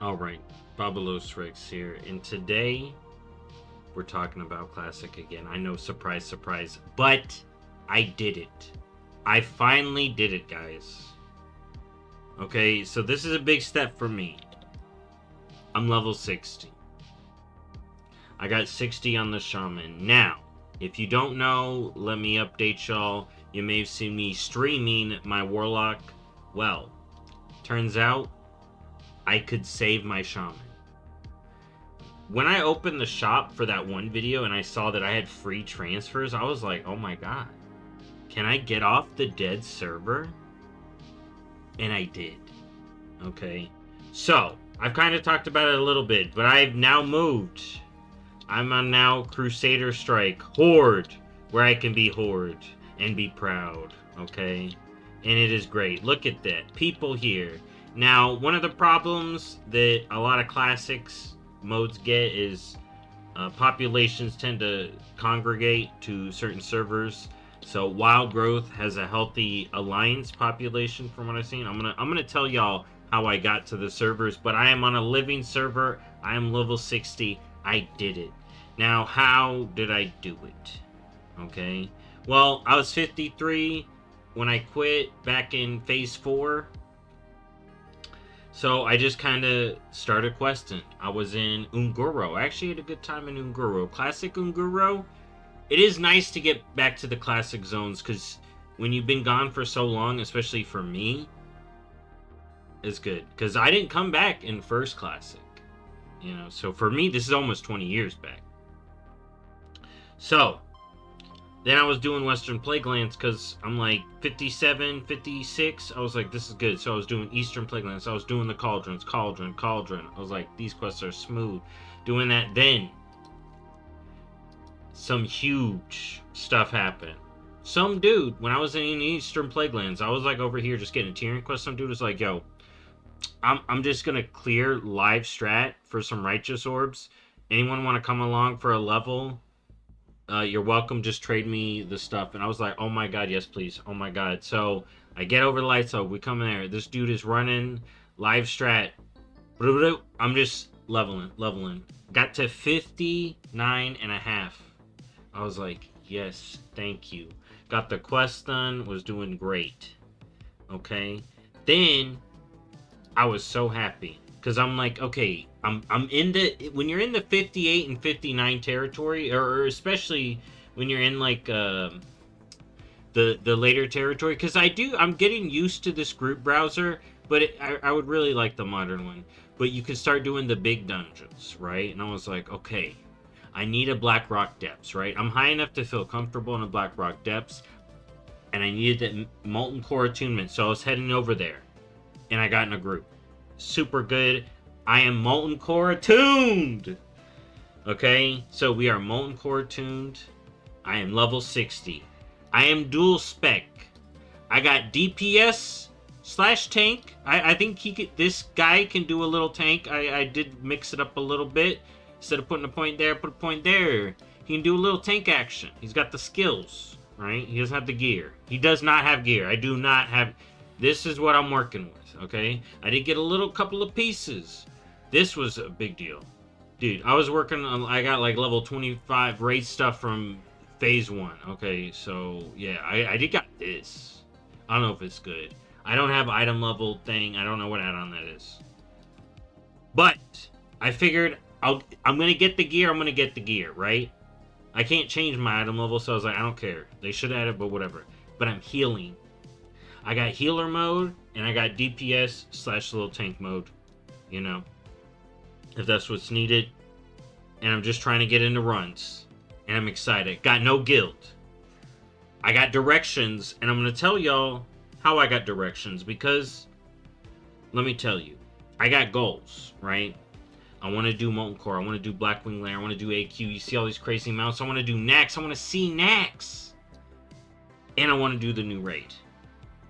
Alright, BobalosRex here, and today we're talking about Classic again. I know, surprise, surprise, but I did it. I finally did it, guys. Okay, so this is a big step for me. I'm level 60. I got 60 on the Shaman. Now, if you don't know, let me update y'all. You may have seen me streaming my Warlock. Well, turns out I could save my Shaman. When I opened the shop for that one video and I saw that I had free transfers, I was like, oh my god, can I get off the dead server? And I did. Okay, so I've kind of talked about it a little bit, but I've now moved. I'm on now Crusader Strike Horde, where I can be Horde and be proud. Okay, and it is great. Look at that, people here. Now, one of the problems that a lot of classics modes get is populations tend to congregate to certain servers. So Wild Growth has a healthy alliance population from what I've seen. I'm gonna tell y'all how I got to the servers, but I am on a living server. I am level 60. I did it. Now, how did I do it? Okay. Well, I was 53 when I quit back in phase 4. So I just kind of started questing. I was in Unguro. I actually had a good time in Unguro. Classic Unguro. It is nice to get back to the classic zones because when you've been gone for so long, especially for me, it's good. Because I didn't come back in first classic. You know, so for me, this is almost 20 years back. So, then I was doing Western Plaguelands because I'm like 57, 56. I was like, this is good. So I was doing Eastern Plaguelands. I was doing the Cauldrons, Cauldron. I was like, these quests are smooth. Doing that, then some huge stuff happened. Some dude, when I was in Eastern Plaguelands, I was like over here just getting a Tyrion quest. Some dude was like, yo, I'm just going to clear live strat for some righteous orbs. Anyone want to come along for a level? You're welcome, just trade me the stuff. And I was like, oh my god, yes please, oh my god. So I get over the lights up, we come in there, this dude is running live strat. I'm just leveling. Got to 59 and a half. I was like, yes, thank you. Got the quest done, was doing great. Okay, then I was so happy because I'm like, okay, I'm in the, when you're in the 58 and 59 territory, or especially when you're in like the later territory, because I'm getting used to this group browser, but I would really like the modern one. But you can start doing the big dungeons, right? And I was like, okay, I need a Black Rock Depths, right? I'm high enough to feel comfortable in a Black Rock Depths, and I needed that Molten Core attunement, so I was heading over there, and I got in a group. Super good. I am Molten Core attuned. Okay, so we are Molten Core attuned. I am level 60. I am dual spec. I got DPS / tank. I think this guy can do a little tank. I did mix it up a little bit. Instead of putting a point there, put a point there. He can do a little tank action. He's got the skills, right? He doesn't have the gear. He does not have gear. I do not have. This is what I'm working with, okay? I did get a couple of pieces. This was a big deal. Dude, I was working on, I got like level 25 raid stuff from phase 1. Okay, so yeah, I did got this. I don't know if it's good. I don't have item level thing. I don't know what add-on that is. But I figured I'm going to get the gear. I'm going to get the gear, right? I can't change my item level, so I was like, I don't care. They should add it, but whatever. But I'm healing. I got healer mode, and I got DPS / little tank mode, you know, if that's what's needed. And I'm just trying to get into runs, and I'm excited. Got no guild. I got directions, and I'm going to tell y'all how I got directions, because let me tell you, I got goals, right? I want to do Molten Core. I want to do Blackwing Lair. I want to do AQ. You see all these crazy mounts. I want to do Nax. I want to see Nax. And I want to do the new raid.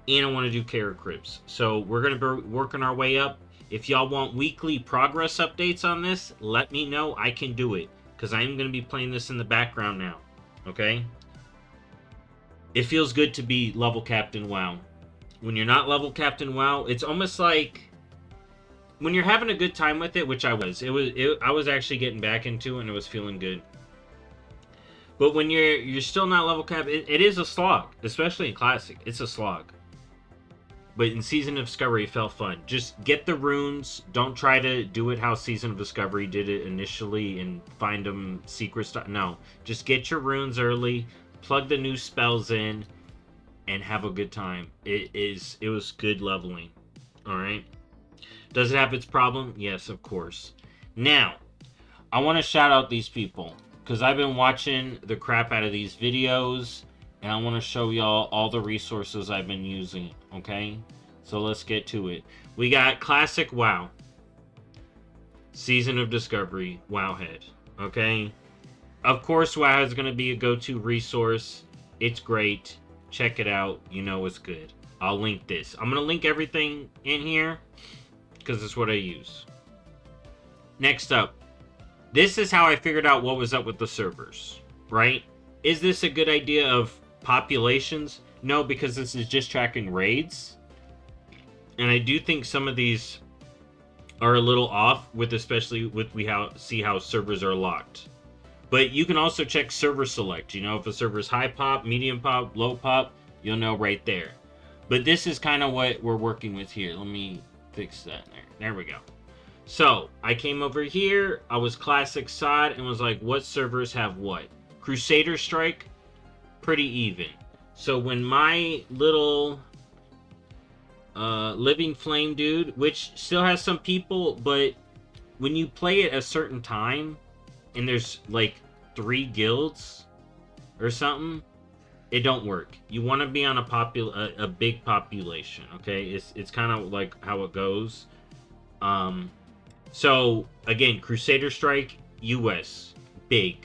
And I want to do Kara Cribs. So we're going to be working our way up. If y'all want weekly progress updates on this, let me know. I can do it. Because I am going to be playing this in the background now. Okay? It feels good to be level capped in WoW. When you're not level capped in WoW, it's almost like when you're having a good time with it, which I was, I was actually getting back into it and it was feeling good. But when you're still not level cap, it is a slog, especially in Classic. It's a slog. But in Season of Discovery, it felt fun. Just get the runes. Don't try to do it how Season of Discovery did it initially and find them secret stuff. No, just get your runes early, plug the new spells in, and have a good time. It was good leveling. All right. Does it have its problem? Yes, of course. Now, I want to shout out these people because I've been watching the crap out of these videos, and I want to show y'all all the resources I've been using, okay? So let's get to it. We got Classic WoW. Season of Discovery, Wowhead, okay? Of course, WoW is going to be a go-to resource. It's great. Check it out. You know it's good. I'll link this. I'm going to link everything in here because it's what I use. Next up. This is how I figured out what was up with the servers, right? Is this a good idea of populations? No, because this is just tracking raids. And I do think some of these are a little off, with especially with see how servers are locked. But you can also check server select. You know, if a server is high pop, medium pop, low pop, you'll know right there. But this is kind of what we're working with here. Let me fix that there. There we go. So, I came over here, I was Classic SoD, and was like, what servers have what? Crusader Strike, pretty even. So when my little Living Flame dude, which still has some people, but when you play it a certain time, and there's like 3 guilds or something, it don't work. You want to be on a big population, okay? It's kind of like how it goes. So, again, Crusader Strike, US, big.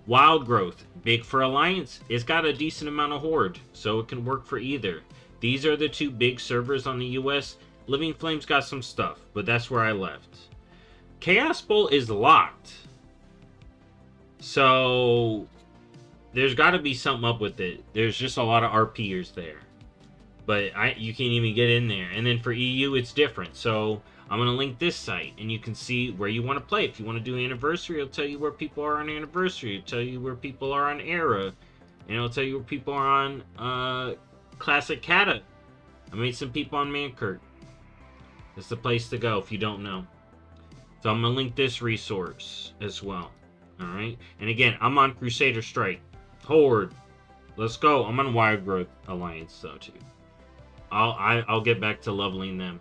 Wild Growth, big for Alliance. It's got a decent amount of Horde, so it can work for either. These are the 2 big servers on the US. Living Flame's got some stuff, but that's where I left. Chaos Bowl is locked. So, there's got to be something up with it. There's just a lot of RPers there. But you can't even get in there. And then for EU, it's different. So, I'm going to link this site, and you can see where you want to play. If you want to do Anniversary, it'll tell you where people are on Anniversary. It'll tell you where people are on Era. And it'll tell you where people are on Classic Kata. I made some people on Mankirk. It's the place to go if you don't know. So I'm going to link this resource as well. Alright? And again, I'm on Crusader Strike. Horde. Let's go. I'm on Wild Growth Alliance, though, too. I'll get back to leveling them.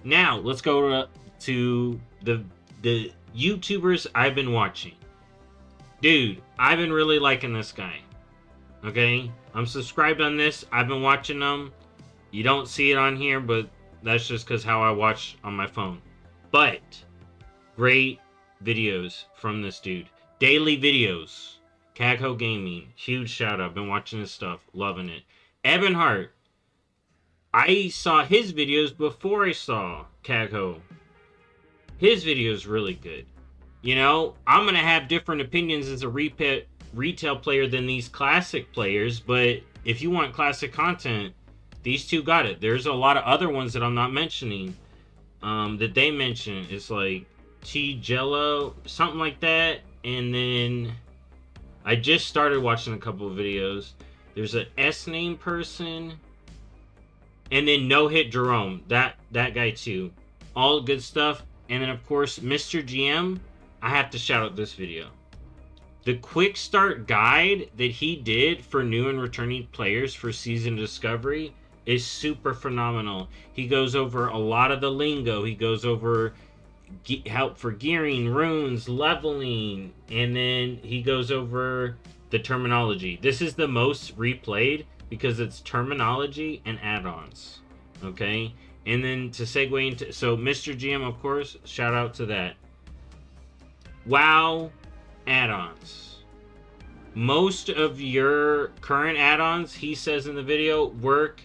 Now, let's go to the YouTubers I've been watching. Dude, I've been really liking this guy. Okay? I'm subscribed on this. I've been watching them. You don't see it on here, but that's just because how I watch on my phone. But, great videos from this dude. Daily videos. Cagho Gaming. Huge shout out. Been watching his stuff. Loving it. Ebonheart. I saw his videos before I saw Cagho. His video is really good. You know, I'm going to have different opinions as a retail player than these classic players, but if you want classic content, these two got it. There's a lot of other ones that I'm not mentioning that they mention. It's like T-Jello, something like that. And then I just started watching a couple of videos. There's an S-name person. And then No Hit Jerome, that guy too. All good stuff. And then of course, Mr. GM, I have to shout out this video. The quick start guide that he did for new and returning players for Season Discovery is super phenomenal. He goes over a lot of the lingo. He goes over help for gearing, runes, leveling, and then he goes over the terminology. This is the most replayed because it's terminology and add-ons, okay? And then to segue into, so Mr. GM, of course, shout out to that. WoW add-ons. Most of your current add-ons, he says in the video, work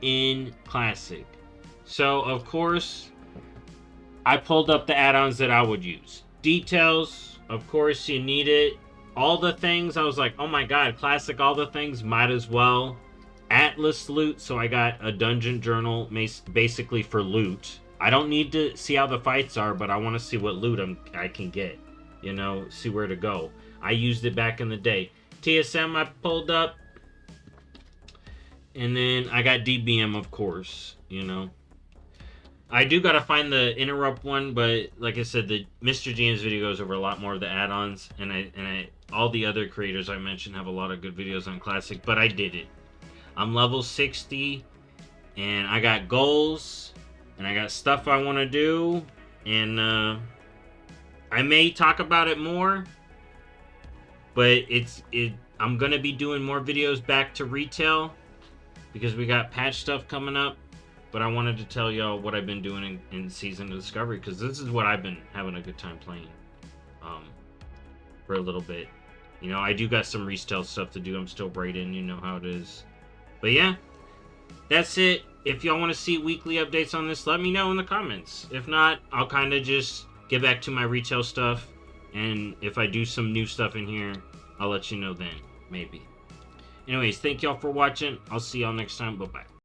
in Classic. So, of course, I pulled up the add-ons that I would use. Details, of course, you need it. All the things, I was like, oh my god, Classic, all the things, might as well. Atlas loot, so I got a dungeon journal, basically for loot. I don't need to see how the fights are, but I want to see what loot I can get. You know, see where to go. I used it back in the day. TSM I pulled up. And then I got DBM, of course, you know. I do gotta find the interrupt one, but like I said, the Mr. GM's video goes over a lot more of the add-ons, and all the other creators I mentioned have a lot of good videos on Classic, but I did it. I'm level 60, and I got goals, and I got stuff I want to do, and I may talk about it more, but I'm gonna be doing more videos back to retail because we got patch stuff coming up. But I wanted to tell y'all what I've been doing in Season of Discovery, because this is what I've been having a good time playing for a little bit. You know, I do got some retail stuff to do. I'm still braiding, you know how it is. But yeah, that's it. If y'all want to see weekly updates on this, let me know in the comments. If not, I'll kind of just get back to my retail stuff. And if I do some new stuff in here, I'll let you know then, maybe. Anyways, thank y'all for watching. I'll see y'all next time. Bye-bye.